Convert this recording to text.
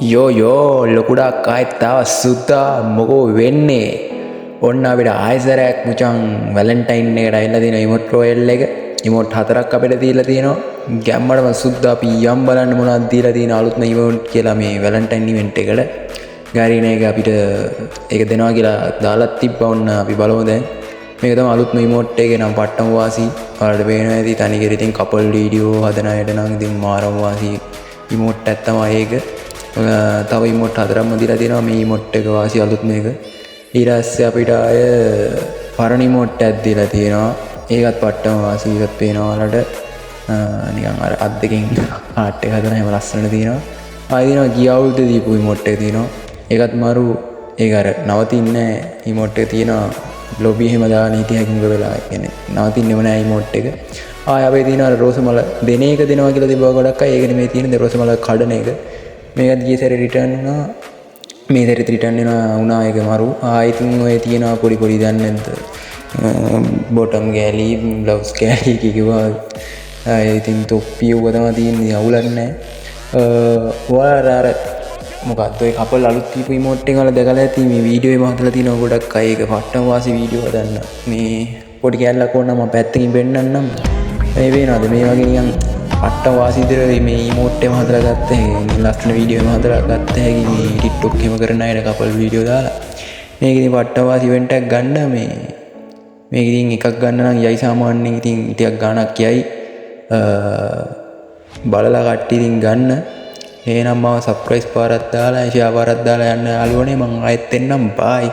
යෝ ලොකුඩා කායිත්තාව සුද්දා මොකෝ වෙන්නේ ඔන්න අපිට ආයිසරයක් මුචන් වැලන්ටයින් එකට ඇවිල්ලා තියෙන ඉමෝට් රොයල් එක ඉමෝට් 4ක් අපිට දීලා තියෙනවා ගැම්මඩම සුද්දා අපි යම් බලන්න මොනවද දීලා තියෙන අලුත්ම ඉමෝට් කියලා මේ වැලන්ටයින් ඉවෙන්ට් එකට ගාරින එක අපිට ඒක දෙනවා කියලා දාලා තිබ්බා ඔන්න අපි බලමු දැන් මේක තමයි අලුත්ම ඉමෝට් එකේ නම් පට්ටම වාසි ඔයාලට පේනවා ඇති තනිකර ඉතින් කපල් වීඩියෝ හදන අයට නම් ඉතින් මාරම වාසි ඉමෝට් එකක් තමයි ඒක තව ඉමෝට් 4ක්ම දීලා තියෙනවා මේ ඉමෝට් එක වාසි අලුත් මේක ඊට පස්සේ අපිට අය පරණ ඉමෝට් එකක් දීලා තියෙනවා ඒකත් පට්ටම වාසි එකක් පේනවා ඔයාලට නිකන් අර අත් දෙකෙන් ආට් එක හදන හැම ලස්සනට තියෙනවා ආයෙ දිනවා ගිය අවුරුද්දේ දීපු ඉමෝට් එක තියෙනවා ඒකත් මරු ඒක අර නවතින්නේ ඉමෝට් එක තියෙනවා ලොබි එහෙම දාන හිටියකින් මුග වෙලා කියන්නේ නවතින්නේම නෑ ඉමෝට් එක ආයෙ අපේ තියෙන අර රෝස මල දෙන එක දෙනවා කියලා තිබ්බා ගොඩක් අය ඒක නෙමෙයි තියෙන්නේ රෝස මල කඩන එක මේකත් ගිය සැරේ රිටර්න් වුණා මේ සැරේත් රිටර්න් වෙනවා වුණා ඒක මරු ආයිතින් ඔය තියෙනවා පොඩි පොඩි දැන් නැද්ද බොටම් ගෑලි බ්ලවුස් ගෑලි කිව්වා ඉතින් තොප්පිය උව තමයි තියෙන්නේ අවුලක් නැහැ ඔයාලා අර මොකක්ද ඔය කපල් අලුත් දීපු ඉමෝට් එක වල දැකලා ඇති මේ වීඩියෝ එකම හදලා තියෙනවා ගොඩක් අය ඒක පට්ටම වාසි වීඩියෝ හදන්න මේ පොඩි කැලලක් ඕන මම පැත්තකින් පෙන්නන්නම් මේ වෙනවද මේ වගේ නිකන් පට්ටම වාසි විතර මේ ඉමෝට් එකම හදලා ගත්ත හැකි ලස්සන වීඩියෝ එකම හදලා ගත්ත හැකි මේ TikTok එකම කරන අය කපල් වීඩියෝ දාලා මේක ඉතින් පට්ටම වාසි ඉවෙන්ට් එකක් ගන්න මේක ඉතින් එකක් ගන්න නම් යයි සාමාන්‍යයෙන් ඉතින් ටිකක් ගාණක් යයි බලලා කට්ටිය ඉතින් ගන්න එහෙනම් මම සර්ප්‍රයිස් පාරක් දාලා ෂෙයා පාරක් දාලා යන්න යාළුවනේ මම ආයෙත් එන්නම් බයි